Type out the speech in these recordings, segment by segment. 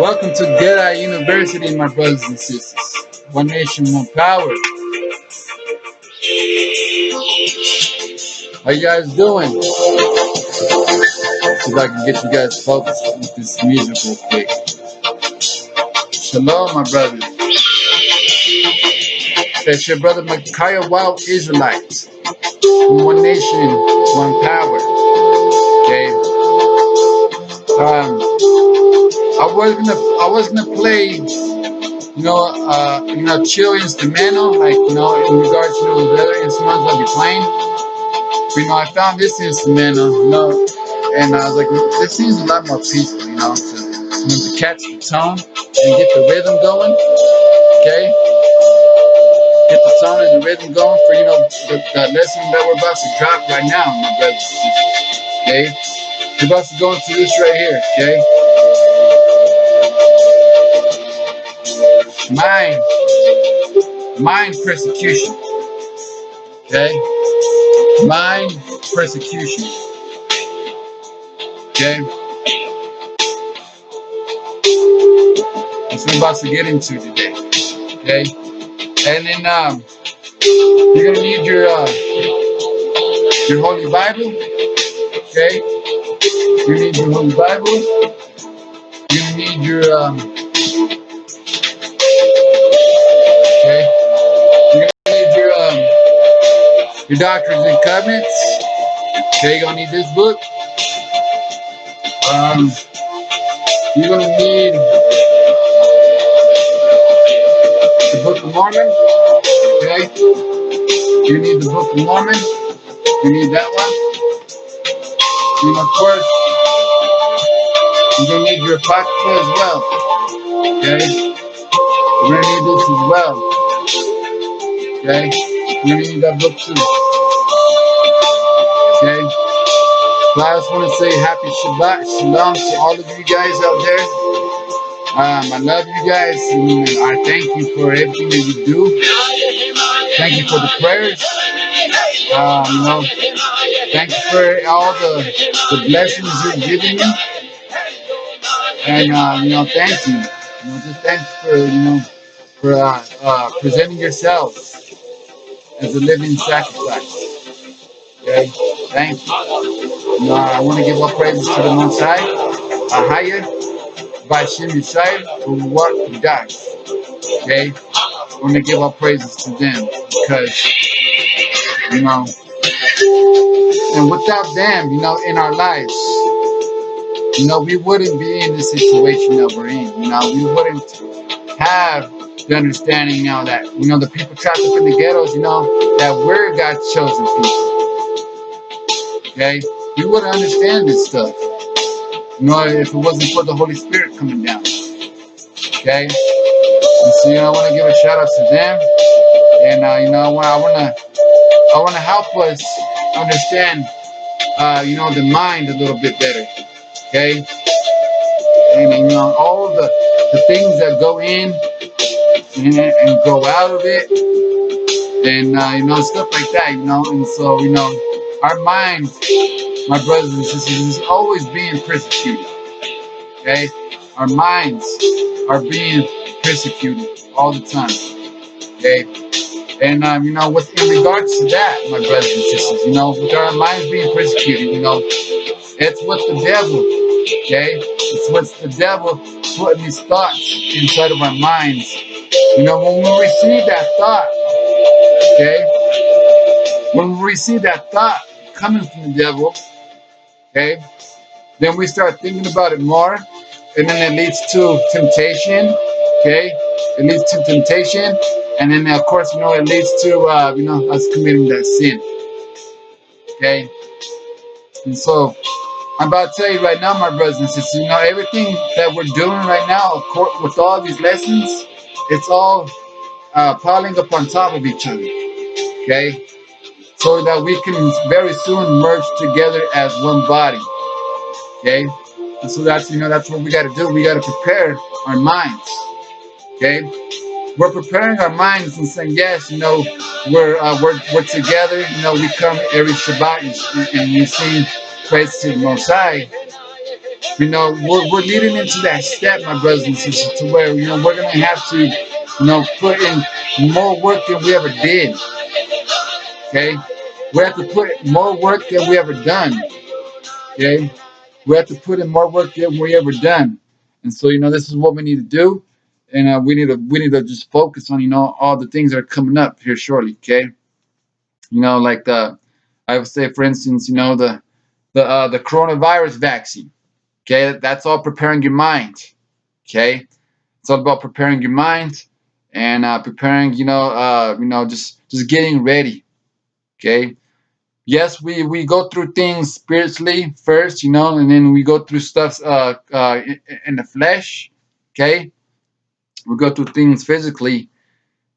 Welcome to Geda University, my brothers and sisters. One nation, one power. How you guys doing? See if I can get you guys focused with this music real quick. Shalom, my brothers. It's your brother Micaiah Wild Israelite. One nation, one power. Okay. I was gonna play, chill instrumental, like in regards to the other instruments I'll be playing. But I found this instrumental, and I was like, this seems a lot more peaceful, to catch the tone and get the rhythm going. Okay, get the tone and the rhythm going for the lesson that we're about to drop right now, my brothers. Okay, we're about to go into this right here. Okay. Mind persecution. Okay? Mind persecution. Okay? That's what we're about to get into today. Okay? And then you're gonna need your Holy Bible. Okay? You need your Holy Bible. You're gonna need your okay. You're gonna need your Doctrines and Covenants. Okay, you're gonna need this book. You're gonna need the Book of Mormon. Okay, you need the Book of Mormon. You need that one. And of course, you're gonna need your Apocrypha as well. Okay, you're gonna need this as well. Okay, you're gonna need that book too. Okay. So I just want to say happy Shabbat Shalom to all of you guys out there. I love you guys, and I thank you for everything that you do. Thank you for the prayers. Thank you for all the blessings you're giving me. And thank you. Just thanks for presenting yourselves as a living sacrifice. Okay, thank you. I want to give all praises to the Most High, Ahaya, Bashim Yisrael, who walked who died. Okay, I want to give all praises to them because, and without them, in our lives, we wouldn't be in the situation that we're in. We wouldn't have the understanding now that, the people trapped up in the ghettos, that we're God's chosen people. Okay, we wouldn't understand this stuff. If it wasn't for the Holy Spirit coming down. Okay? And so, I want to give a shout out to them. And, I want to help us understand, the mind a little bit better. Okay? And, all the things that go in and go out of it. And, stuff like that, And so, our mind, my brothers and sisters, is always being persecuted. Okay? Our minds are being persecuted all the time. Okay? And, with in regards to that, my brothers and sisters, with our minds being persecuted, it's what the devil, okay? It's what's the devil putting these thoughts inside of our minds. When we receive that thought, okay? When we receive that thought coming from the devil, okay? Then we start thinking about it more, and then it leads to temptation, okay? It leads to temptation, and then of course, it leads to us committing that sin, okay? And so, I'm about to tell you right now, my brothers and sisters, everything that we're doing right now, of course, with all these lessons, it's all piling up on top of each other, okay? So that we can very soon merge together as one body, okay? And so that's what we got to do. We got to prepare our minds, okay? We're preparing our minds and saying, yes, we're together. We come every Shabbat and you sing praise to the Most High. We're leading into that step, my brothers and sisters, to where we're gonna have to put in more work than we ever did. Okay, we have to put more work than we ever done. Okay, we have to put in more work than we ever done, and so this is what we need to do, and we need to just focus on all the things that are coming up here shortly. Okay, like I would say, for instance, the coronavirus vaccine. Okay, that's all preparing your mind. Okay, it's all about preparing your mind and preparing, just getting ready. Okay. Yes, we go through things spiritually first, and then we go through stuff in the flesh. Okay, we go through things physically,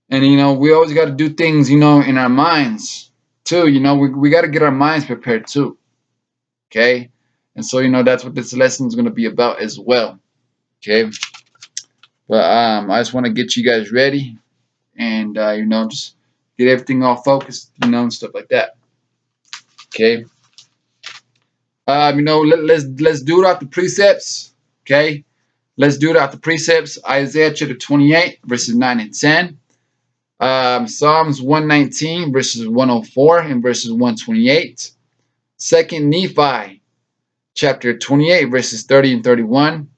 and we always got to do things, in our minds too. We got to get our minds prepared too. Okay, and so that's what this lesson is going to be about as well. Okay. But I just want to get you guys ready and just get everything all focused, and stuff like that. Okay. Let's do it out the precepts. Okay. Let's do it out the precepts. Isaiah chapter 28 verses 9 and 10. Psalms 119 verses 104 and verses 128. Second Nephi chapter 28 verses 30 and 31.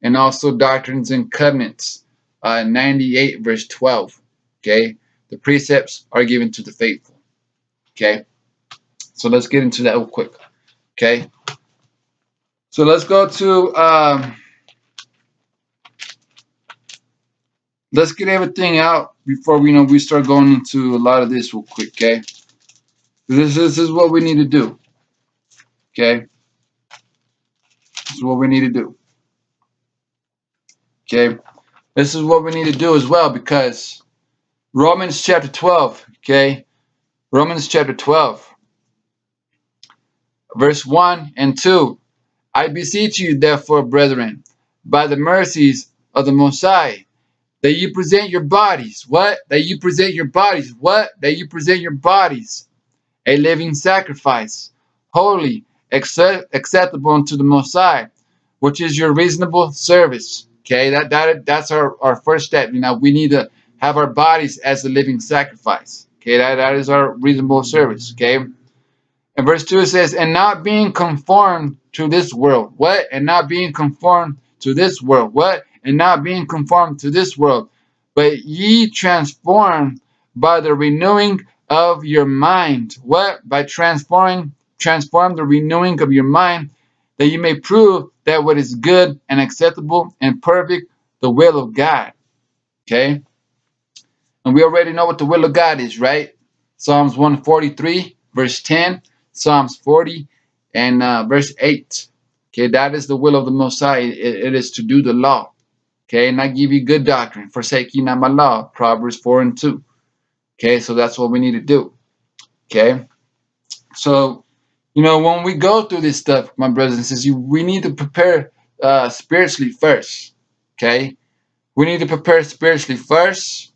And also Doctrines and Covenants 98 verse 12. Okay, the precepts are given to the faithful. Okay, so let's get into that real quick. Okay, so let's go to let's get everything out before we start going into a lot of this real quick. Okay, this is what we need to do. Okay, this is what we need to do. Okay, this is what we need to do as well, because Romans chapter 12. Okay, Romans chapter 12 verse 1 and 2. I beseech you, therefore, brethren, by the mercies of the Most High, that you present your bodies. What? That you present your bodies. What? That you present your bodies a living sacrifice, holy, acceptable unto the Most High, which is your reasonable service. Okay, that's our first step. We need to have our bodies as a living sacrifice. Okay, that is our reasonable service. Okay. And verse 2 it says, and not being conformed to this world. What? And not being conformed to this world. What? And not being conformed to this world. But ye transformed by the renewing of your mind. What? By transform the renewing of your mind, that you may prove that what is good and acceptable and perfect, the will of God. Okay? And we already know what the will of God is, right? Psalms 143, verse 10. Psalms 40 and verse 8. Okay, that is the will of the Most High. It is to do the law. Okay, and I give you good doctrine. Forsake ye not my law. Proverbs 4 and 2. Okay, so that's what we need to do. Okay, so when we go through this stuff, my brothers and sisters, we need to prepare spiritually first. Okay, we need to prepare spiritually first,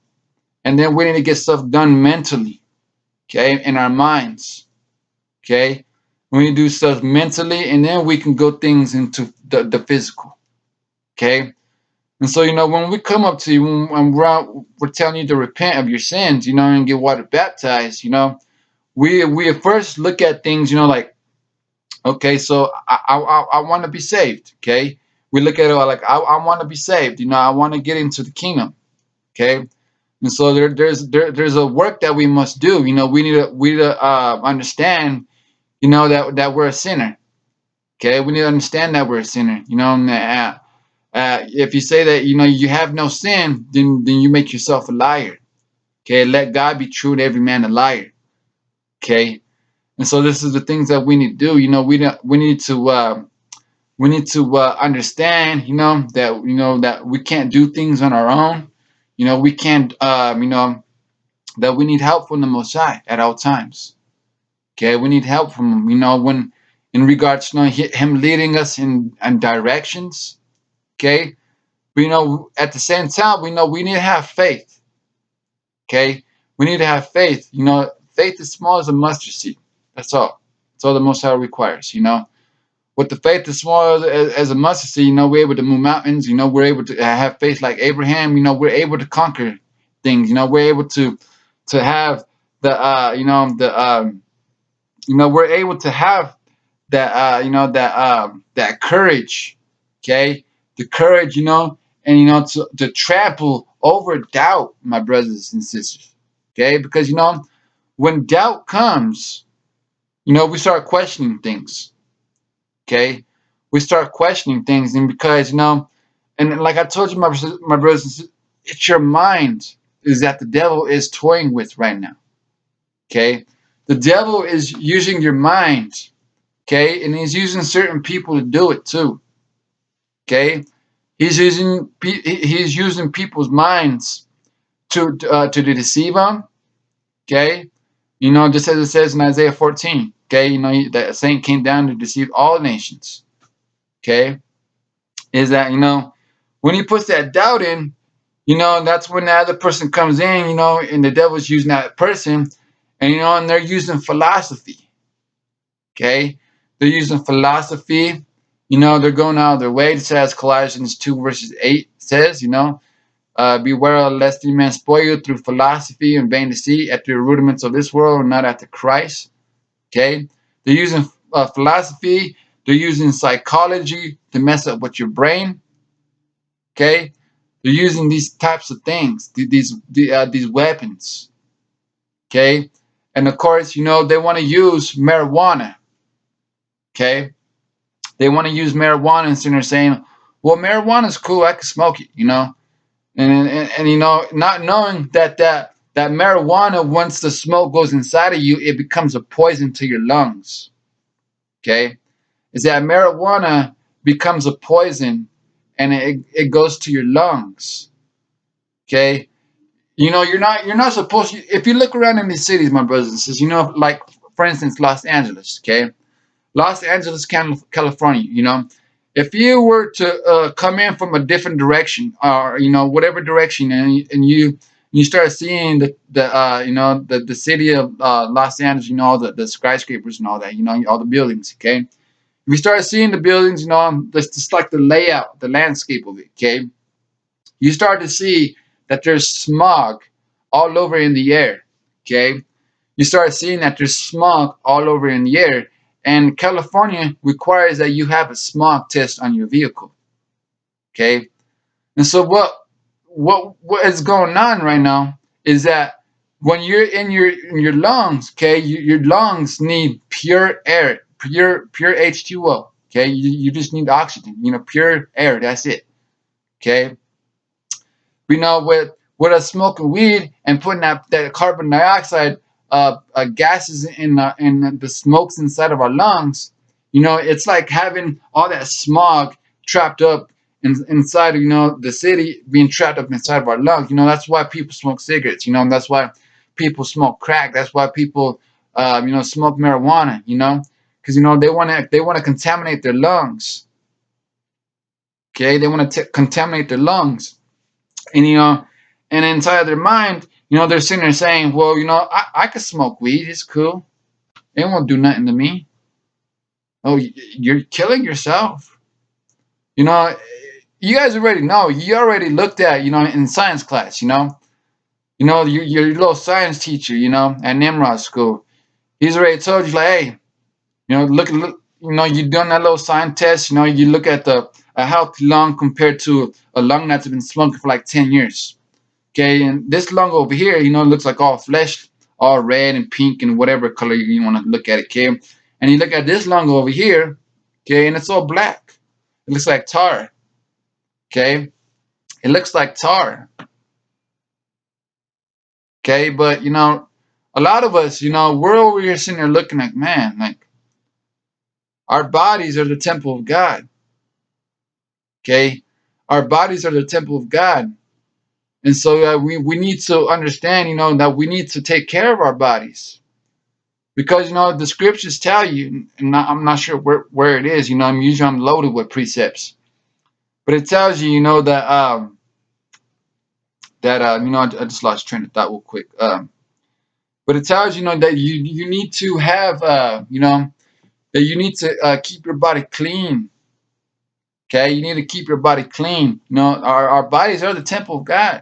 and then we need to get stuff done mentally. Okay, in our minds. Okay, we need to do stuff mentally, and then we can go things into the physical. Okay, and so when we come up to you and we're telling you to repent of your sins, and get water baptized, we first look at things, like, okay, so I want to be saved. Okay, we look at it like I want to be saved. I want to get into the kingdom. Okay, and so there's a work that we must do. We need to understand. That we're a sinner. Okay, we need to understand that we're a sinner. If you say that you have no sin, then you make yourself a liar. Okay, let God be true and every man a liar. Okay, and so this is the things that we need to do. We need to We need to understand, that we can't do things on our own. We can't, that we need help from the Most High at all times. Okay, we need help from Him. When in regards to Him leading us in directions. Okay, but at the same time, we know we need to have faith. Okay, we need to have faith. Faith is small as a mustard seed. That's all. That's all the Most High requires. With the faith as small as a mustard seed, we're able to move mountains. We're able to have faith like Abraham. We're able to conquer things. We're able to have the we're able to have that that courage. Okay, the courage, and to trample over doubt, my brothers and sisters. Okay, because when doubt comes, we start questioning things. Okay, we start questioning things, and because and like I told you, my brothers and sisters, it's your mind is that the devil is toying with right now. Okay, the devil is using your mind. Okay, and he's using certain people to do it too. Okay, he's using people's minds to deceive them. Okay, just as it says in Isaiah 14. Okay, that Saint came down to deceive all nations. Okay, is that when he puts that doubt in, that's when the other person comes in, and the devil's using that person, and they're using philosophy. Okay, they're using philosophy. They're going out of their way. It says Colossians 2 verses 8 says, beware lest any man spoil you through philosophy and vain deceit after the rudiments of this world and not after Christ. Okay, they're using philosophy. They're using psychology to mess up with your brain. Okay, they're using these types of things, these weapons. Okay, and of course, they want to use marijuana. Okay, they want to use marijuana, and they're saying, "Well, marijuana is cool. I can smoke it," and not knowing that marijuana, once the smoke goes inside of you, it becomes a poison to your lungs. Okay, is that marijuana becomes a poison, and it goes to your lungs. Okay, you're not supposed to. If you look around in these cities, my brothers and sisters, like for instance, Los Angeles. Okay, Los Angeles, California. If you were to come in from a different direction, or whatever direction, and you start seeing the city of Los Angeles, the skyscrapers and all that, all the buildings. Okay, if you start seeing the buildings, that's just like the layout, the landscape of it. Okay, you start to see that there's smog all over in the air. Okay, you start seeing that there's smog all over in the air, and California requires that you have a smog test on your vehicle. Okay, and so what is going on right now is that when you're in your lungs, okay, your lungs need pure air, pure H2O. Okay, you just need oxygen, pure air. That's it. Okay, with us smoking weed and putting that carbon dioxide gases in the smokes inside of our lungs, it's like having all that smog trapped up inside of the city, being trapped up inside of our lungs. That's why people smoke cigarettes. That's why people smoke crack. That's why people smoke marijuana. Because they want to contaminate their lungs. Okay, they want to contaminate their lungs. And inside their mind, they're sitting there saying, well, I could smoke weed. It's cool. It won't do nothing to me. Oh, you're killing yourself. You know, you guys already know. You already looked at, in science class, your little science teacher, at Nimrod school. He's already told you, like, hey, look, you're doing that little science test. You look at a healthy lung compared to a lung that's been smoking for like 10 years. Okay, and this lung over here, looks like all flesh, all red and pink and whatever color you want to look at it, okay? And you look at this lung over here, okay, and it's all black. It looks like tar, okay? It looks like tar, okay? But, a lot of us, we're over here sitting there looking like, man, like, our bodies are the temple of God. Okay, our bodies are the temple of God, and so we need to understand, that we need to take care of our bodies, because the scriptures tell you, and I'm not sure where it is. I'm loaded with precepts, but it tells you, I just lost train of thought real quick. But it tells that you need to have that you need to keep your body clean. Okay, you need to keep your body clean. Our bodies are the temple of God.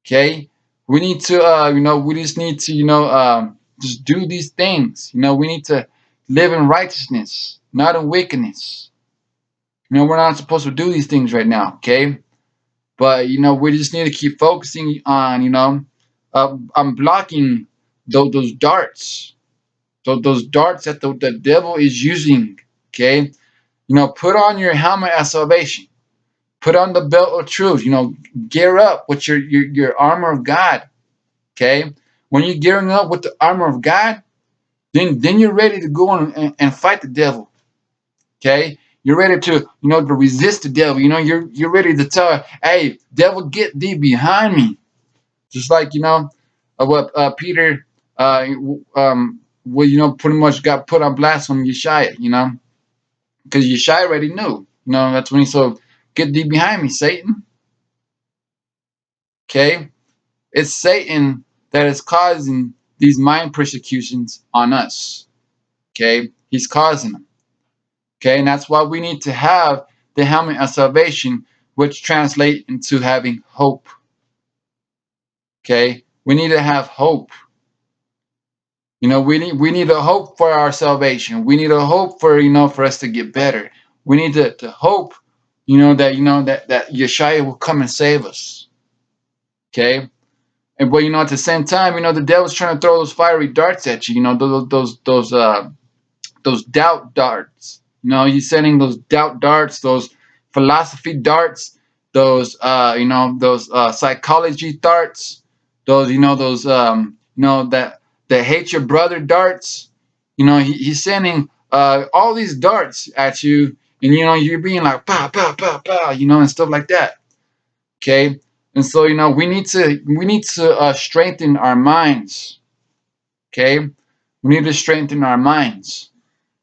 Okay, we need to we just need to just do these things. We need to live in righteousness, not in wickedness. We're not supposed to do these things right now. Okay, but we just need to keep focusing on on blocking those darts, those darts that the devil is using. Okay, put on your helmet of salvation. Put on the belt of truth. Gear up with your armor of God. Okay, when you're gearing up with the armor of God, then you're ready to go on and fight the devil. Okay, you're ready to to resist the devil. You're ready to tell, hey, devil, get thee behind me. Just like what Peter well, pretty much got put on blast from Yeshaya. Because Yeshaya already knew. That's when he said, get thee behind me, Satan. Okay, it's Satan that is causing these mind persecutions on us. Okay, he's causing them. Okay, and that's why we need to have the helmet of salvation, which translate into having hope. Okay, we need to have hope. We need a hope for our salvation. We need a hope for for us to get better. We need to hope, that Yeshua will come and save us. Okay, and but at the same time, the devil's trying to throw those fiery darts at you. Those doubt darts. He's sending those doubt darts, those philosophy darts, those psychology darts, that hate your brother darts. He's sending all these darts at you, and you're being like pow pow pow pow, and stuff like that. Okay, and so we need to strengthen our minds. Okay, we need to strengthen our minds.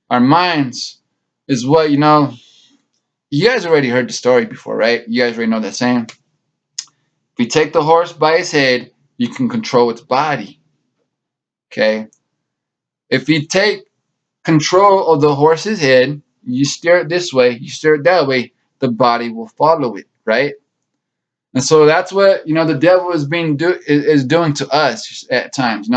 Our minds is what you guys already heard the story before, right? You guys already know that saying. If you take the horse by its head, you can control its body. Okay. If you take control of the horse's head, you steer it this way, you steer it that way, the body will follow it, right? And so that's what the devil is doing to us at times.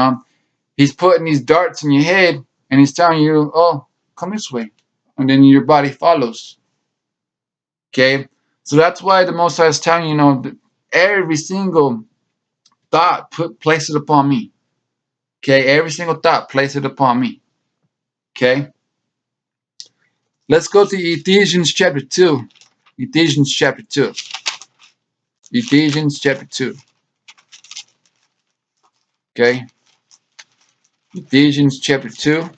He's putting these darts in your head, and he's telling you, "Oh, come this way," and then your body follows. Okay, so that's why the Most High is telling every single thought place it upon me. Okay, every single thought place it upon me. Okay, let's go to Ephesians chapter 2. Ephesians chapter 2. Ephesians chapter 2. Okay, Ephesians chapter 2,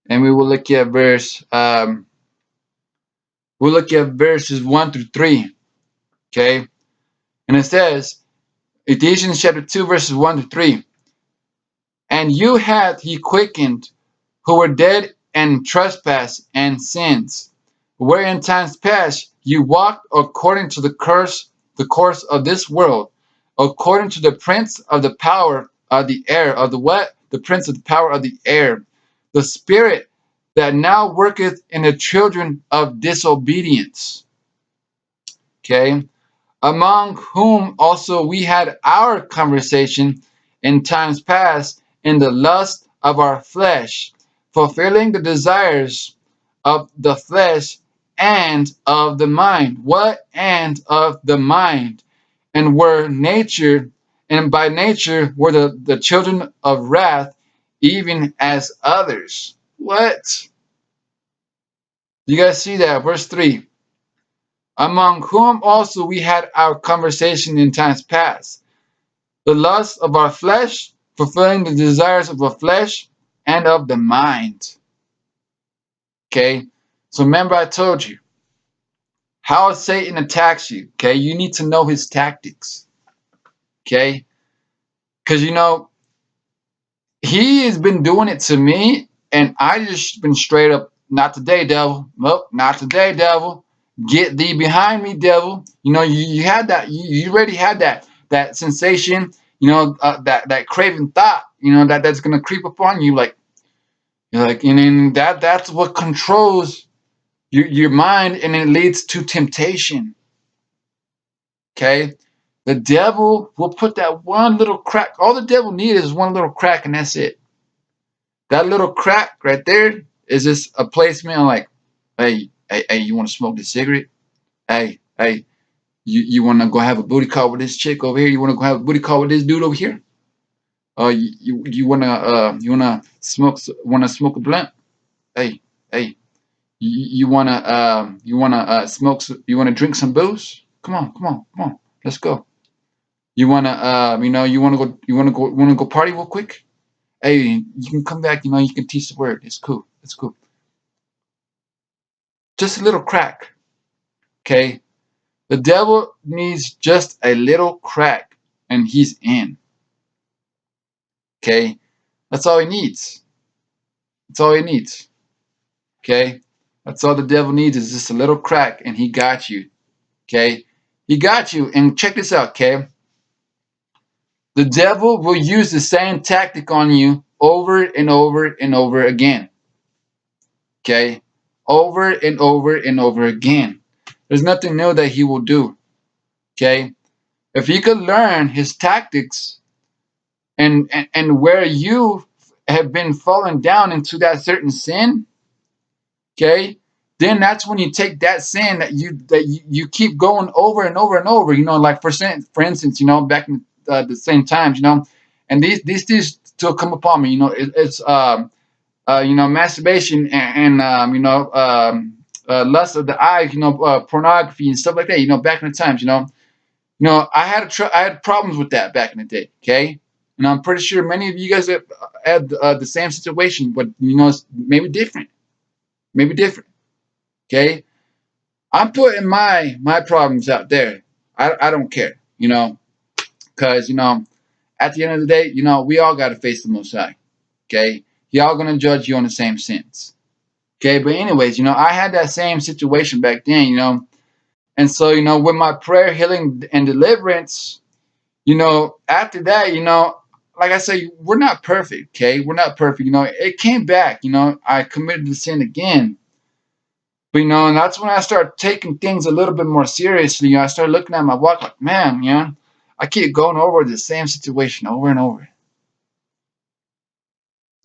and we will look at we'll look at verses 1 through 3. Okay, and it says, Ephesians chapter 2, verses 1 to 3. And you hath he quickened, who were dead in trespass and sins, where in times past you walked according to the course of this world, according to the prince of the power of the air, of the what? The prince of the power of the air, the spirit that now worketh in the children of disobedience. Okay, among whom also we had our conversation in times past in the lust of our flesh, fulfilling the desires of the flesh and of the mind. What? And of the mind. And were nature, and by nature were the children of wrath, even as others. What? You guys see that? Verse 3. Among whom also we had our conversation in times past, the lust of our flesh, fulfilling the desires of the flesh and of the mind. Okay, So remember I told you how Satan attacks you. Okay, you need to know his tactics. Okay, because he has been doing it to me, and I just been straight up, not today, devil. Nope, not today, devil. Get thee behind me, devil. You had that. You already had that sensation. That craving thought. That's gonna creep upon you, like you're like, and then that's what controls your mind, and it leads to temptation. Okay, the devil will put that one little crack. All the devil needs is one little crack, and that's it. That little crack right there is just a placement on, like, hey, you want to smoke this cigarette? Hey, you want to go have a booty call with this chick over here? You want to go have a booty call with this dude over here? You wanna smoke a blunt? Hey, you wanna smoke? You wanna drink some booze? Come on, let's go. You wanna go party real quick? Hey, you can come back. You can teach the word. It's cool. Just a little crack. Okay, the devil needs just a little crack, and he's in. Okay, that's all he needs. That's all he needs. Okay, that's all the devil needs is just a little crack, and he got you. Okay, he got you. And check this out. Okay, the devil will use the same tactic on you over and over and over again. Okay, over and over and over again. There's nothing new that he will do. Okay, if you could learn his tactics, and where you have been falling down into that certain sin, okay, then that's when you take that sin that you keep going over and over and over. Like for instance, back in the same times, and these things still come upon me. It's masturbation and lust of the eyes, pornography and stuff like that. Back in the times, I had problems with that back in the day. Okay, and I'm pretty sure many of you guys have had the same situation, but it's maybe different. Okay, I'm putting my problems out there. I don't care, because at the end of the day, we all got to face the Most High. Okay, y'all gonna judge you on the same sins. Okay, but anyways, I had that same situation back then, and so with my prayer, healing, and deliverance, after that, like I say, we're not perfect. Okay, we're not perfect. It came back. I committed the sin again. But and that's when I start taking things a little bit more seriously. I start looking at my walk like, man, I keep going over the same situation over and over.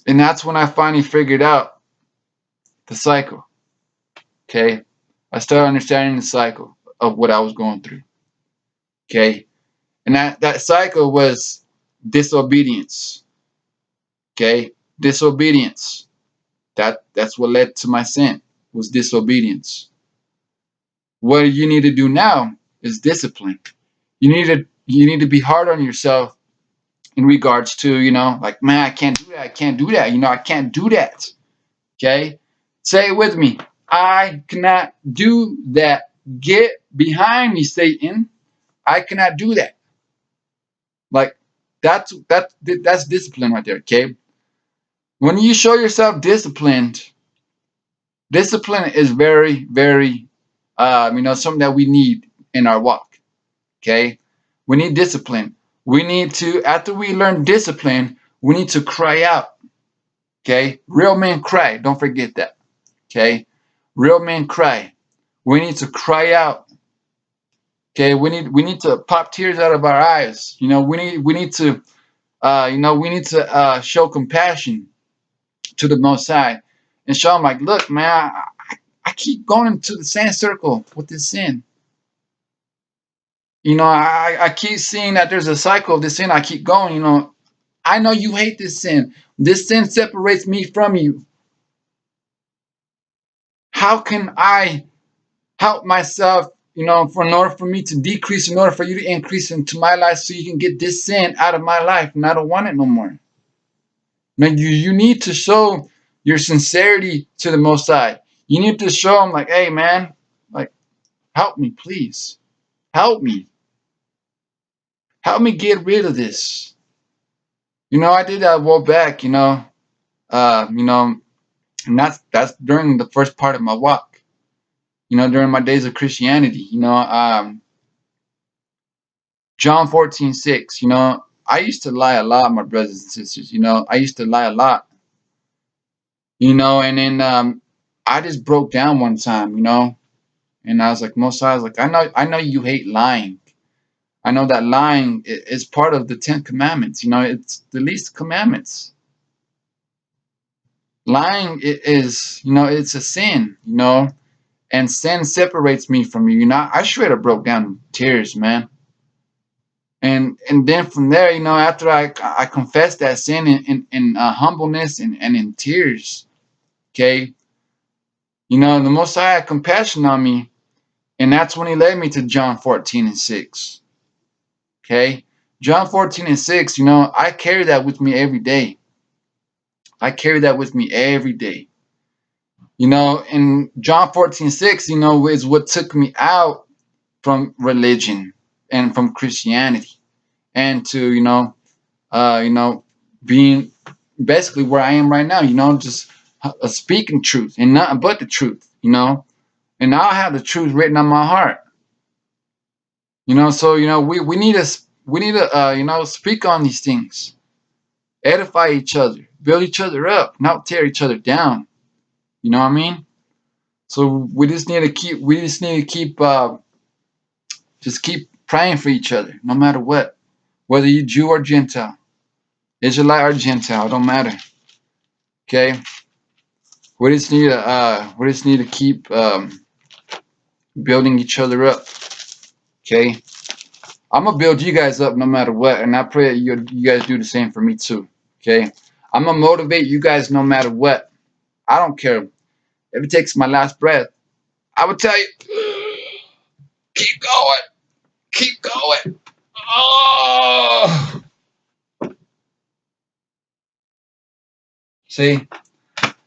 And that's when I finally figured out the cycle. Okay. I started understanding the cycle of what I was going through. Okay. And that cycle was disobedience. Okay. Disobedience. That's what led to my sin, was disobedience. What you need to do now is discipline. You need to be hard on yourself in regards to, like, man, I can't do that. I can't do that. I can't do that. Okay? Say it with me. I cannot do that. Get behind me, Satan. I cannot do that. Like, that's discipline right there. Okay? When you show yourself disciplined, discipline is very, very, something that we need in our walk. Okay? We need discipline. We need to, after we learn discipline, we need to cry out. Okay? Real men cry. Don't forget that. Okay? Real men cry. We need to cry out. Okay? We need to pop tears out of our eyes. We need to show compassion to the Most High and show him, like, look, man, I keep going into the same circle with this sin. I keep seeing that there's a cycle of this sin. I keep going. I know you hate this sin. This sin separates me from you. How can I help myself, in order for me to decrease, in order for you to increase into my life, so you can get this sin out of my life, and I don't want it no more. Now, you need to show your sincerity to the Most High. You need to show them like, hey man, like help me, please. Help me. Help me get rid of this. I did that a while back, and that's during the first part of my walk, during my days of Christianity, John 14:6, I used to lie a lot, my brothers and sisters, I used to lie a lot, and then I just broke down one time, and I was like, Most High, I was like, I know you hate lying. I know that lying is part of the 10 Commandments, it's the least commandments. Lying is, it's a sin, and sin separates me from you. I straight up broke down in tears, man. And then from there, after I confessed that sin in humbleness and in tears, okay, the Most High had compassion on me, and that's when He led me to John 14:6. Okay, John 14:6. I carry that with me every day. I carry that with me every day. And John 14:6, is what took me out from religion and from Christianity, and to being basically where I am right now, just speaking truth and nothing but the truth, and now I have the truth written on my heart, so we need to speak on these things, edify each other, build each other up, not tear each other down. You know what I mean? So we just need to keep just keep praying for each other, no matter what, whether you Jew or Gentile, Israelite or Gentile, don't matter. Okay, we just need to keep building each other up. Okay, I'm gonna build you guys up no matter what, and I pray that you guys do the same for me too. Okay, I'm gonna motivate you guys no matter what. I don't care if it takes my last breath. I would tell you, keep going, keep going. Oh, see,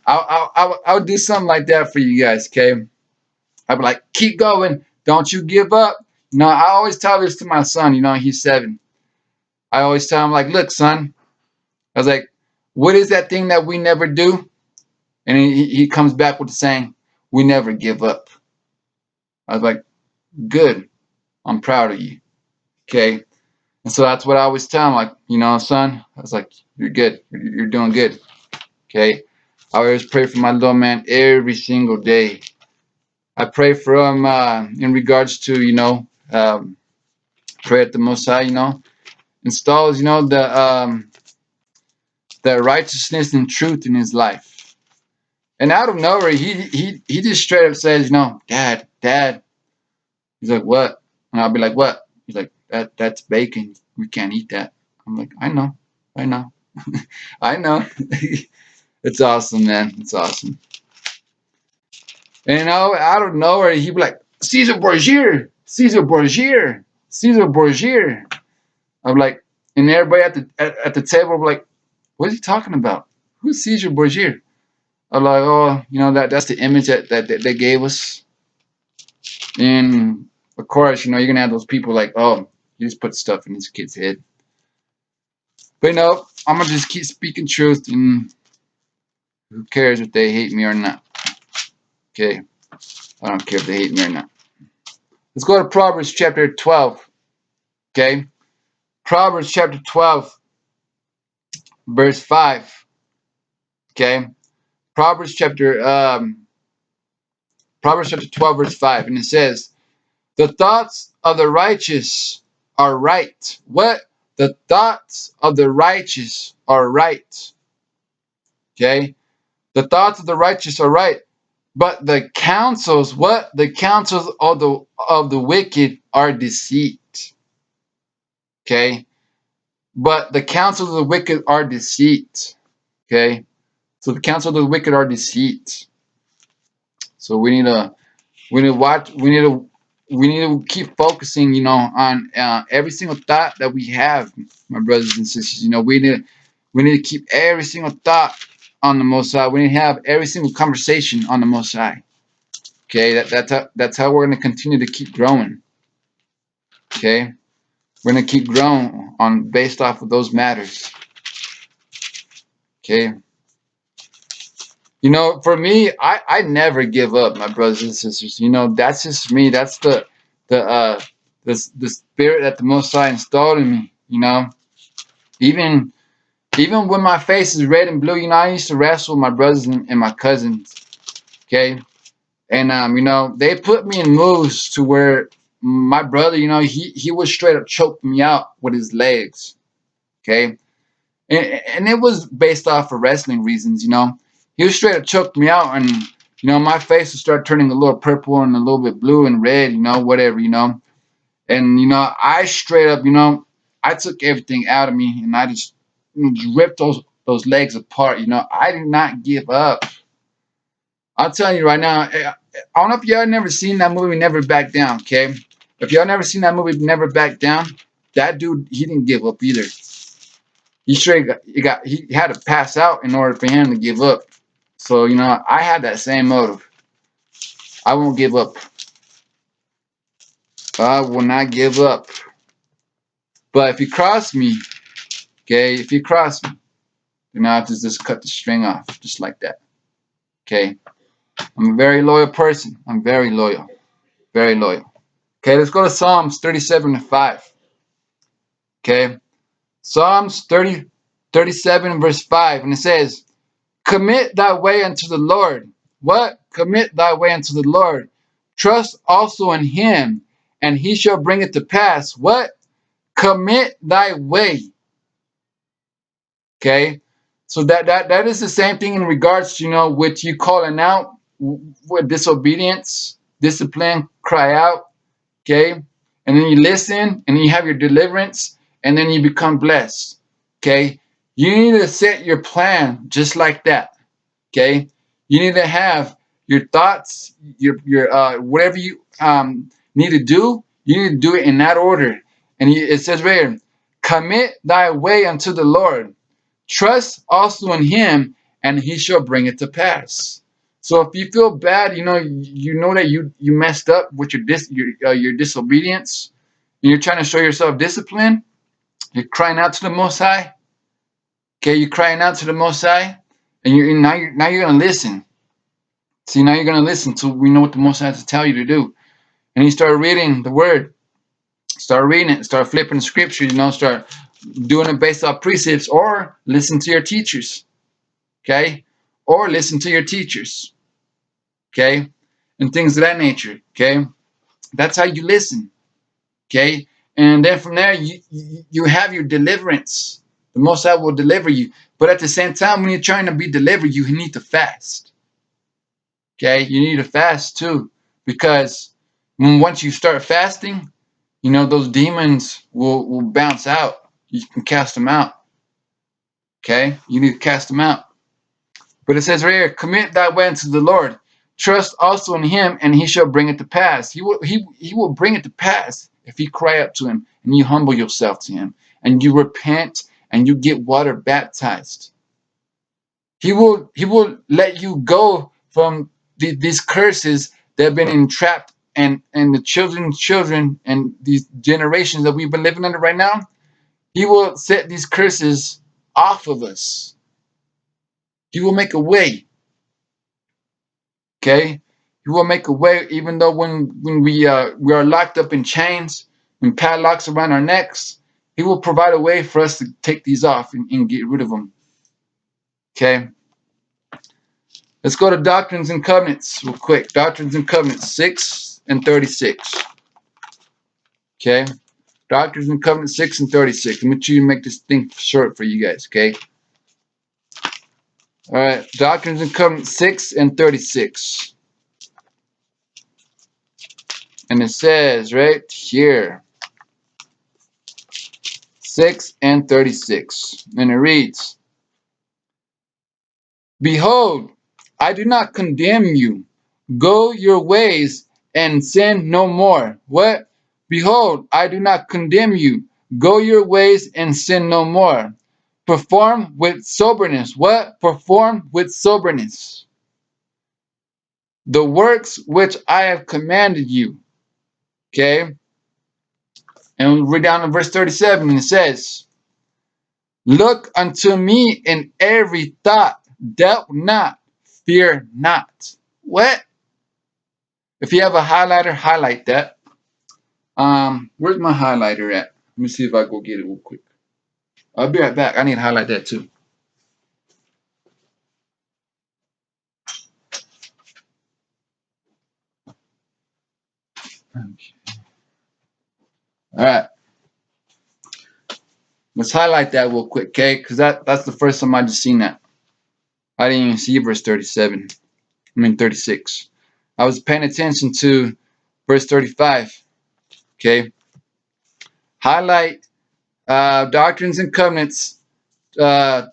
I'll do something like that for you guys. Okay, I'd be like, keep going, don't you give up. I always tell this to my son. He's 7. I always tell him, like, look, son. I was like, what is that thing that we never do? And he comes back with the saying, we never give up. I was like, good. I'm proud of you. Okay. And so that's what I always tell him, like, son, I was like, you're good. You're doing good. Okay. I always pray for my little man every single day. I pray for him in regards to, pray at the Most High, installs, the righteousness and truth in his life. And out of nowhere, he just straight up says, Dad. He's like, what? And I'll be like, what? He's like, that's bacon. We can't eat that. I'm like, I know. I know. It's awesome, man. It's awesome. And out of nowhere, he'd be like, Caesar Borgia. I'm like, and everybody at the table will be like, what is he talking about? Who's Caesar Borgia? I'm like, oh, that's the image that they gave us. And of course, you're gonna have those people like, oh, you just put stuff in this kid's head. But I'm gonna just keep speaking truth, and who cares if they hate me or not? Okay, I don't care if they hate me or not. Let's go to Proverbs chapter 12. Okay, Proverbs chapter 12, verse 5. Okay, Proverbs chapter 12, verse 5, and it says, the thoughts of the righteous are right. What? The thoughts of the righteous are right. Okay? The thoughts of the righteous are right. But the counsels, what? The counsels of the wicked are deceit. Okay? But the counsels of the wicked are deceit. Okay? So the counsels of the wicked are deceit. So we need to watch. We need to keep focusing, on every single thought that we have, my brothers and sisters. We need to keep every single thought on the Most High. We need to have every single conversation on the Most High. Okay, that's how we're gonna continue to keep growing. Okay, we're gonna keep growing on based off of those matters. Okay. You know, for me, I never give up, my brothers and sisters. You know, that's just me. That's the the spirit that the Most High installed in me. You know, even even when my face is red and blue, you know, I used to wrestle with my brothers and my cousins. Okay, and you know, they put me in moves to where my brother, you know, he would straight up choke me out with his legs. Okay, and it was based off of wrestling reasons, you know. He was straight up choked me out, and you know my face would start turning a little purple and a little bit blue and red, you know, whatever, you know. And you know, I straight up, you know, I took everything out of me, and I just ripped those legs apart. You know, I did not give up. I'll tell you right now. I don't know if y'all never seen that movie, Never Back Down. Okay, if y'all never seen that movie, Never Back Down, that dude he didn't give up either. He had to pass out in order for him to give up. So you know, I had that same motive. I won't give up. I will not give up. But if you cross me, okay, if you cross me, then I have to just cut the string off, just like that. Okay. I'm a very loyal person. I'm very loyal. Very loyal. Okay, let's go to Psalms 37:5. Okay. Psalms 37 verse 5. And it says, commit thy way unto the Lord. What? Commit thy way unto the Lord. Trust also in him, and he shall bring it to pass. What? Commit thy way. Okay. So that is the same thing in regards to, you know, with you calling out with disobedience, discipline, cry out. Okay. And then you listen, and then you have your deliverance, and then you become blessed. Okay. You need to set your plan just like that. Okay, you need to have your thoughts, your whatever you need to do. You need to do it in that order. And it says right here, commit thy way unto the Lord. Trust also in Him, and He shall bring it to pass. So if you feel bad, you know that you messed up with your disobedience, and you're trying to show yourself discipline. You're crying out to the Most High. Okay, you're crying out to the Most High, and now you're gonna listen. See, now you're going to listen to we know what the Most High has to tell you to do. And you start reading the Word. Start reading it. Start flipping the Scripture. Start doing it based off precepts, or listen to your teachers. Okay? Or listen to your teachers. Okay? And things of that nature. Okay? That's how you listen. Okay? And then from there, you have your deliverance. The Most High will deliver you. But at the same time, when you're trying to be delivered, you need to fast. Okay, you need to fast too, because once you start fasting, those demons will bounce out. You can cast them out. Okay, you need to cast them out. But it says right here, commit thy way unto the Lord. Trust also in Him, and He shall bring it to pass. He will bring it to pass if you cry up to Him and you humble yourself to Him and you repent and you get water baptized. He will let you go from these curses that have been entrapped, and the children's children and these generations that we've been living under right now. He will set these curses off of us. He will make a way. Okay, He will make a way, even though when we are locked up in chains and padlocks around our necks, He will provide a way for us to take these off and get rid of them. Okay. Let's go to Doctrines and Covenants real quick. Doctrines and Covenants 6 and 36. Okay? Doctrines and Covenants 6 and 36. Let me make this thing short for you guys, okay? Alright, Doctrines and Covenants 6 and 36. And it says right here, 6 and 36. And it reads, behold, I do not condemn you. Go your ways and sin no more. What? Behold, I do not condemn you. Go your ways and sin no more. Perform with soberness. What? Perform with soberness. the works which I have commanded you. Okay? And we read down in verse 37, and it says, look unto me in every thought, doubt not, fear not. What? If you have a highlighter, highlight that. Where's my highlighter at? Let me see if I go get it real quick. I'll be right back. I need to highlight that too. Okay. All right. Let's highlight that real quick, okay? Because that's the first time I just seen that. I didn't even see verse 37. 36. I was paying attention to verse 35. Okay. Highlight doctrines and covenants. Uh,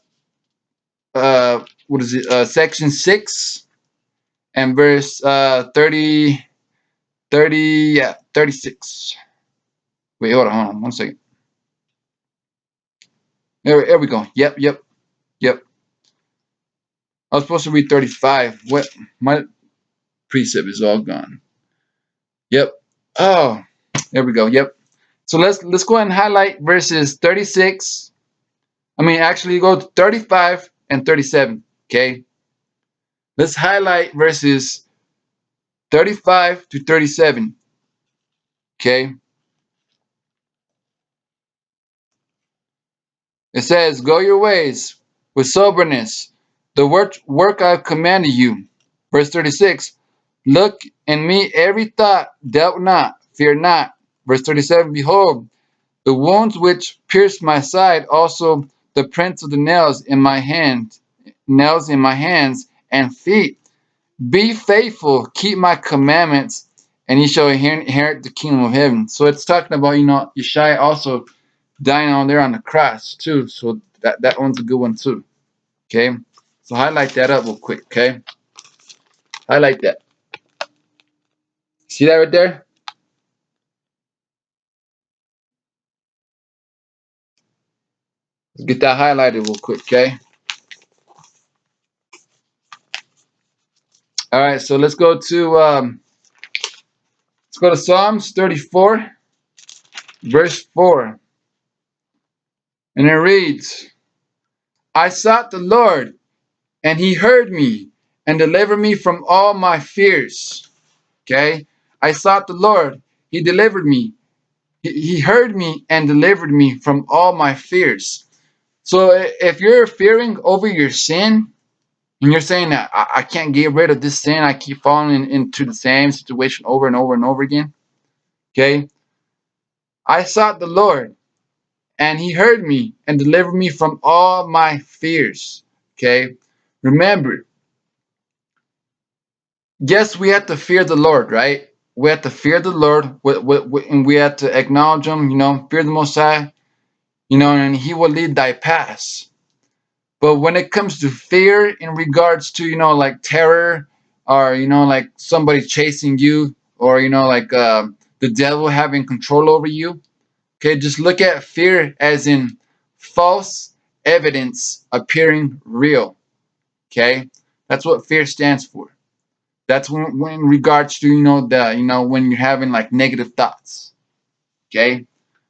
what is it? Section 6 and verse 36. Wait, hold on 1 second. There we go. Yep. I was supposed to read 35. What? My precept is all gone. Yep. Oh, there we go. Yep. So let's go ahead and highlight verses 36. Actually go to 35 and 37. Okay. Let's highlight verses 35 to 37. Okay. It says, go your ways with soberness, the work I've commanded you. Verse 36. Look in me every thought, doubt not, fear not. Verse 37. Behold, the wounds which pierced my side, also the prints of the nails in my hands and feet. Be faithful, keep my commandments, and ye shall inherit the kingdom of heaven. So it's talking about, Yeshua also dying on there on the cross too. So that one's a good one too. Okay. So highlight that up real quick. Okay. Highlight that. See that right there? Let's get that highlighted real quick. Okay. All right. So let's go to Psalms 34, verse 4, and it reads, "I sought the Lord, and He heard me, and delivered me from all my fears." Okay. I sought the Lord. He delivered me. He heard me and delivered me from all my fears. So if you're fearing over your sin and you're saying that I can't get rid of this sin, I keep falling into the same situation over and over and over again. Okay. I sought the Lord and He heard me and delivered me from all my fears. Okay. Remember, yes, we have to fear the Lord, right? We have to fear the Lord, and we have to acknowledge Him, fear the Most High, and He will lead thy paths. But when it comes to fear in regards to, like terror, or, like somebody chasing you, or, like the devil having control over you, okay, just look at fear as in false evidence appearing real. Okay, that's what fear stands for. That's when in regards to, when you're having like negative thoughts. Okay,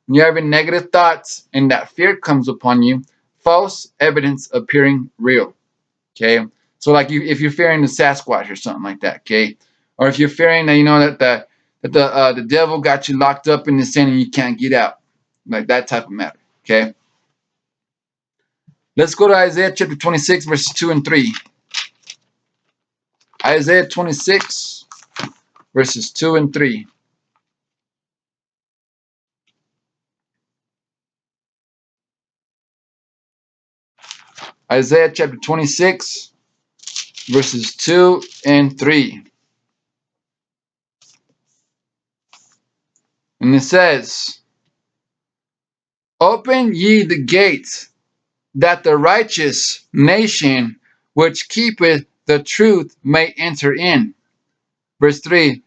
when you're having negative thoughts and that fear comes upon you, false evidence appearing real. Okay, so like if you're fearing the Sasquatch or something like that, okay, or if you're fearing that the devil got you locked up in the sin and you can't get out, like that type of matter. Okay, let's go to Isaiah chapter 26, verses 2 and 3. Isaiah 26, verses 2 and 3. Isaiah chapter 26, verses 2 and 3. And it says, open ye the gates, that the righteous nation which keepeth the truth may enter in. Verse 3,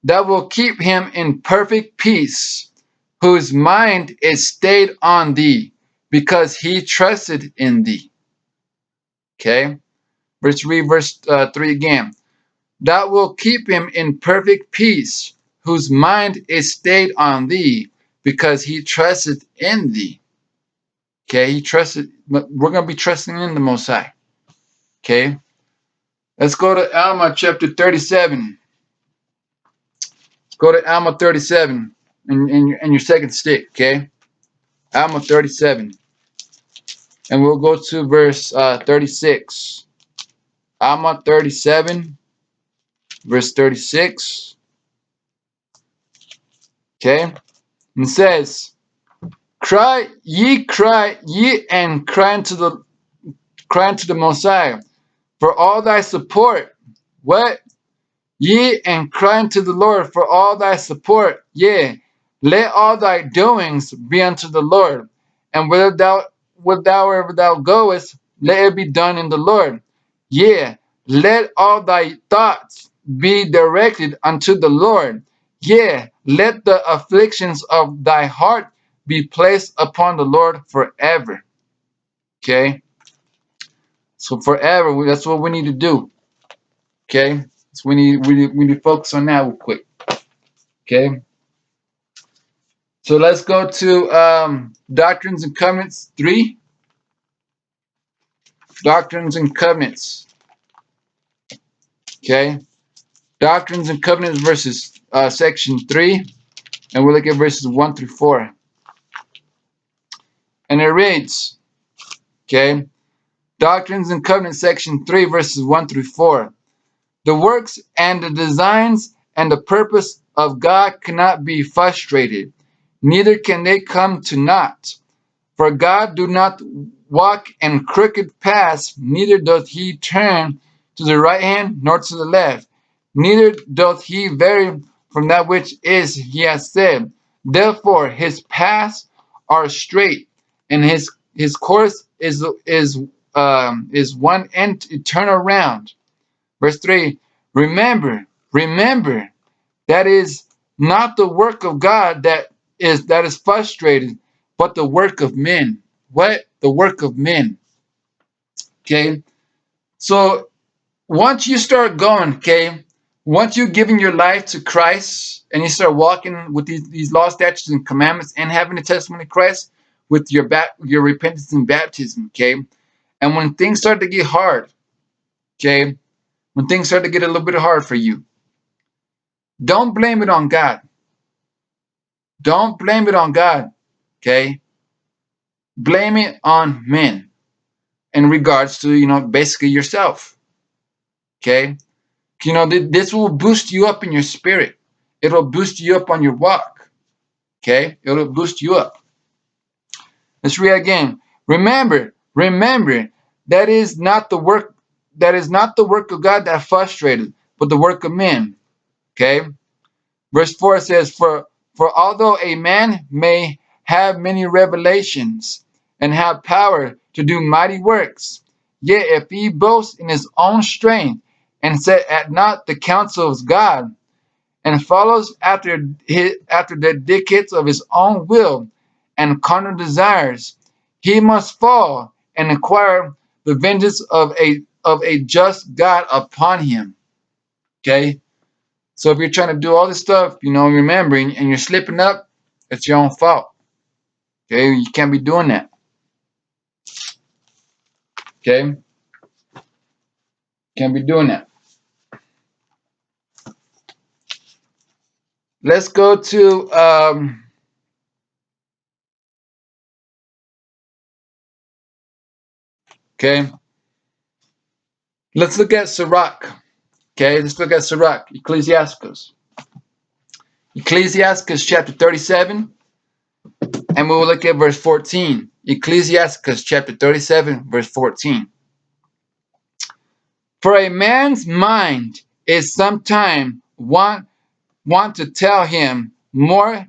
that will keep him in perfect peace, whose mind is stayed on thee, because he trusted in thee. Okay? Verse 3 again. Thou wilt keep him in perfect peace, whose mind is stayed on thee, because he trusteth in thee. Okay, he trusted. We're going to be trusting in the Most High. Okay, let's go to Alma chapter 37. Let's go to Alma 37 and your second stick. Okay, Alma 37. And we'll go to verse 36. Alma 37, verse 36. Okay, and it says, cry ye and cry unto the Messiah for all thy support. What? Ye and cry unto the Lord for all thy support. Yea, let all thy doings be unto the Lord. And wherever thou goest, let it be done in the Lord. Yea, let all thy thoughts be directed unto the Lord. Yea, let the afflictions of thy heart be placed upon the Lord forever. Okay? So forever, that's what we need to do. Okay? So we need to focus on that real quick. Okay? So let's go to Doctrines and Covenants 3. Doctrines and Covenants. Okay? Doctrines and Covenants verses section 3. And we'll look at verses 1 through 4. And it reads, okay? Doctrines and Covenants section 3 verses 1 through 4. The works and the designs and the purpose of God cannot be frustrated, neither can they come to naught. For God do not walk in crooked paths, neither doth he turn to the right hand nor to the left, neither doth he vary from that which is he has said. Therefore his paths are straight, and his course is one end to turn around. Verse 3, remember, that is not the work of God that is frustrated, but the work of men. What? The work of men. Okay? So once you start going, okay, once you're giving your life to Christ and you start walking with these law, statutes, and commandments and having the testimony of Christ with your repentance and baptism, okay, and when things start to get hard, okay, when things start to get a little bit hard for you, don't blame it on God. Don't blame it on God, okay? Blame it on men in regards to, basically yourself, okay? This will boost you up in your spirit. It'll boost you up on your walk, okay? It'll boost you up. Let's read again. Remember, that is not the work of God that frustrated, but the work of men, okay? Verse 4 says, For although a man may have many revelations and have power to do mighty works, yet if he boasts in his own strength and set at naught the counsel of God, and follows after the dictates of his own will and carnal desires, he must fall and acquire the vengeance of a just God upon him. Okay? So if you're trying to do all this stuff, remembering, and you're slipping up, it's your own fault. Okay, you can't be doing that. Okay, can't be doing that. Let's go to okay. Let's look at Sirach. Okay, let's look at Sirach, Ecclesiasticus. Ecclesiasticus chapter 37, and we will look at verse 14. Ecclesiasticus chapter 37, verse 14. For a man's mind is sometime want to tell him more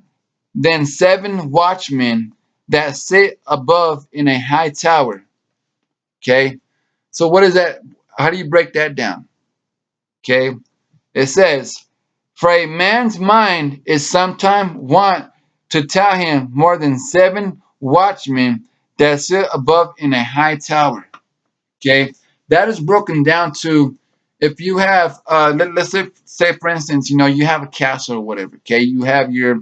than 7 watchmen that sit above in a high tower. Okay, so what is that? How do you break that down? Okay, it says, for a man's mind is sometime want to tell him more than 7 watchmen that sit above in a high tower. Okay, that is broken down to if you have let's say for instance, you have a castle or whatever, okay? You have your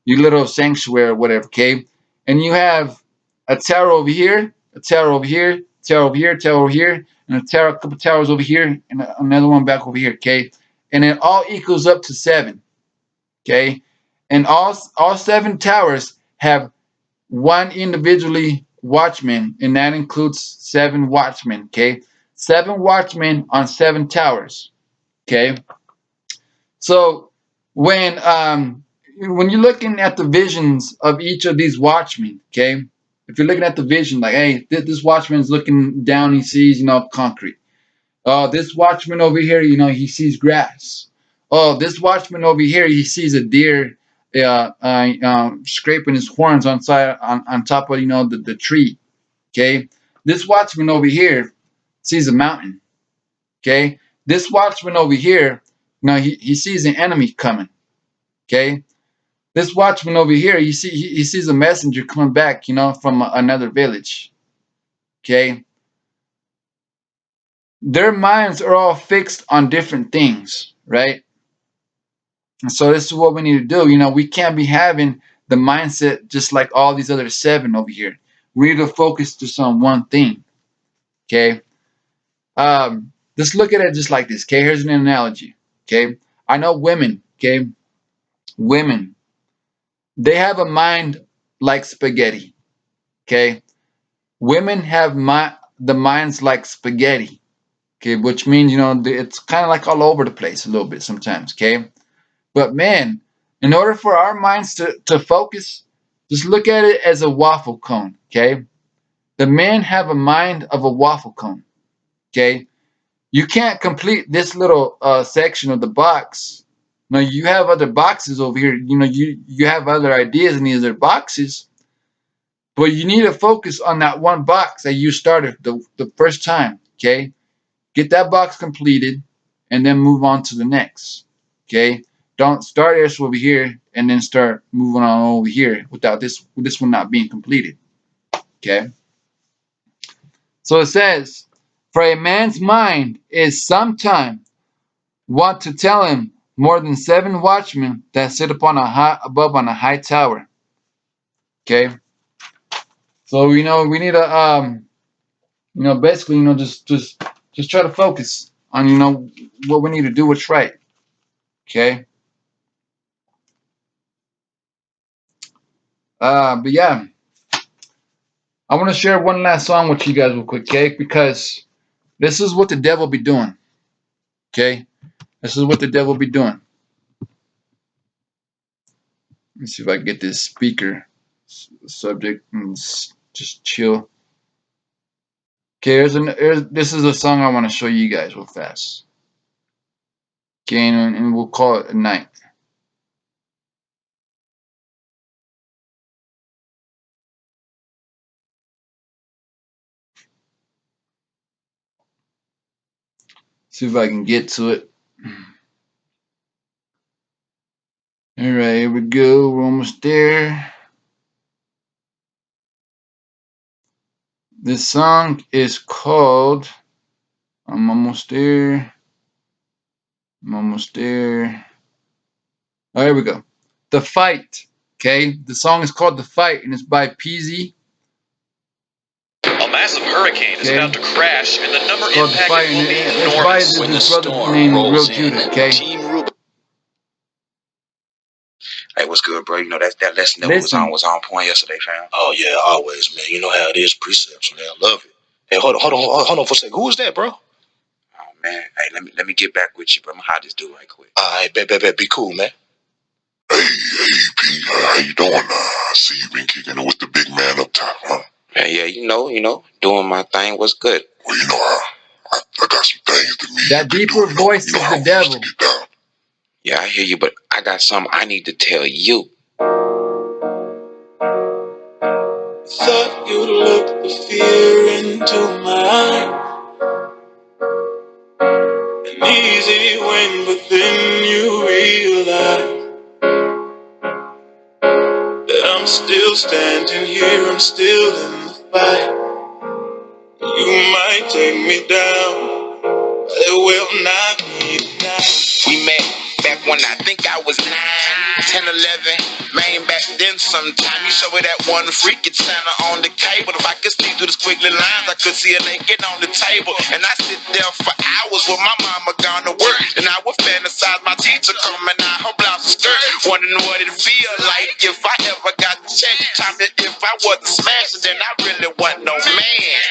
little sanctuary or whatever, okay? And you have a tower over here, a tower over here, tower over here, tower over here, and a couple towers over here, and another one back over here, okay? And it all equals up to 7, okay? And all 7 towers have one individually watchman, and that includes 7 watchmen, okay? 7 watchmen on 7 towers, okay? So when you're looking at the visions of each of these watchmen, okay, if you're looking at the vision, like, hey, this watchman's looking down, he sees, concrete. Oh, this watchman over here, he sees grass. Oh, this watchman over here, he sees a deer scraping his horns on top of the tree. Okay, this watchman over here sees a mountain. Okay, this watchman over here, he sees an enemy coming. Okay, this watchman over here, he sees a messenger coming back, from another village. Okay, their minds are all fixed on different things, right? And so this is what we need to do. We can't be having the mindset just like all these other 7 over here. We need to focus just on one thing. Okay. Let's look at it just like this. Okay. Here's an analogy. Okay. I know women. Okay. Women, they have a mind like spaghetti. Okay. Women have the minds like spaghetti. Okay. Which means, it's kind of like all over the place a little bit sometimes. Okay. But man, in order for our minds to focus, just look at it as a waffle cone, okay? The men have a mind of a waffle cone, okay? You can't complete this little section of the box. No, you have other boxes over here. You have other ideas in these other boxes, but you need to focus on that one box that you started the first time, okay? Get that box completed, and then move on to the next, okay? Don't start this over here and then start moving on over here without this one not being completed, okay? So it says, for a man's mind is sometime want to tell him more than 7 watchmen that sit above on a high tower, okay? So we need to basically just try to focus on what we need to do, what's right, okay? But yeah, I want to share one last song with you guys real quick, okay? Because this is what the devil be doing, okay? This is what the devil be doing. Let's see if I can get this speaker subject and just chill. Okay, this is a song I want to show you guys real fast. Okay, and we'll call it a night. See if I can get to it. All right, here we go. We're almost there. This song is called I'm Almost There. I'm Almost There. Oh, here we go. The Fight. Okay, the song is called The Fight, and it's by Peasy. A massive hurricane is about to crash, and the number impacted will be enormous when the storm rolls in. Okay? Team Ruben. Hey, what's good, bro? That lesson that was on point yesterday, fam. Oh yeah, always, man. You know how it is, precepts, man. I love it. Hey, hold on for a second. Who was that, bro? Oh man, hey, let me get back with you, bro. I'm gonna hide this dude right quick. All right, bet. Be cool, man. Hey, P, how you doing? I see you been kicking it with the big man up top, huh? Yeah, doing my thing. What's good? Well, I got some things that me that deeper voice is the devil. Yeah, I hear you, but I got something I need to tell you. Thought you'd look the fear into my eyes. An easy win, but then you realize that I'm still standing here, I'm still in the fight. You might take me down, it will not be now. We met back when I think I was 9, 10, 11. Man, back then sometime you showed me that one freaky channel on the cable. If I could see through the squiggly lines, I could see a naked on the table. And I sit there for hours with my mama gone to work. And I would fantasize my teacher coming out her blouse and skirt, wondering what it'd feel like if I ever got the check. Time that if I wasn't smashing, then I really wasn't no man.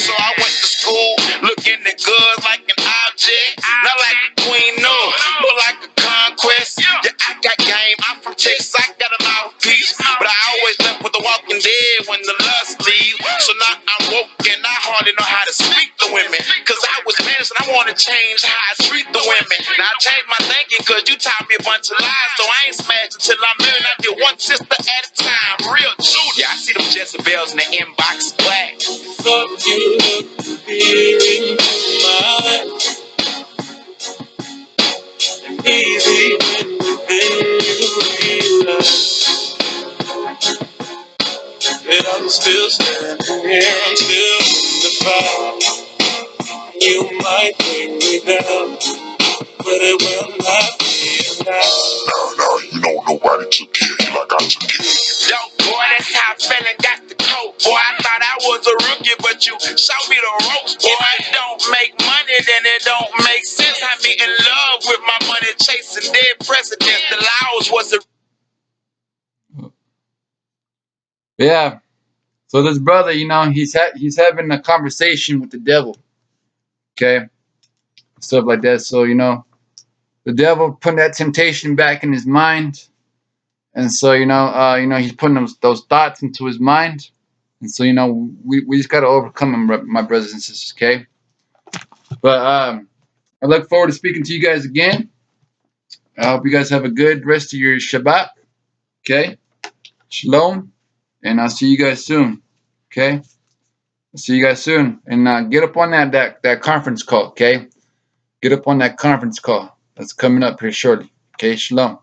So I went to school looking at good like an object, not like a queen, no, but like a conquest. Yeah, I got game. I'm from Texas. I got a mouthpiece, but I always left with the Walking Dead when the lust leaves. So now I'm woke and I hardly know how to speak to women, cause I was managed and I want to change how I treat the women. Now I changed my thinking cause you taught me a bunch of lies, so I ain't smashed until I'm married. I did one sister at a time, real true. Yeah, I see them Jezebels in the inbox black. Thought you looked here into my eyes. Easy when you realize that I'm still standing here until the fire. You might bring me down, but it will not be now. No, you know nobody took care of you like I took care of you. Yo, boy, that's how I fell and got the coat. Boy, I thought I was a rookie, but you showed me the ropes. Boy, if it don't make money, then it don't make sense. I be in love with my money, chasing dead presidents. The Laos was a... Yeah. So this brother, you know, he's having a conversation with the devil. Okay. Stuff like that. So, you know, the devil putting that temptation back in his mind. And so, you know, he's putting those thoughts into his mind. And so, you know, we just got to overcome them, my brothers and sisters, okay? But I look forward to speaking to you guys again. I hope you guys have a good rest of your Shabbat, okay? Shalom, and I'll see you guys soon, okay? I'll see you guys soon. And get up on that conference call, okay? Get up on that conference call. That's coming up here shortly, okay? Shalom.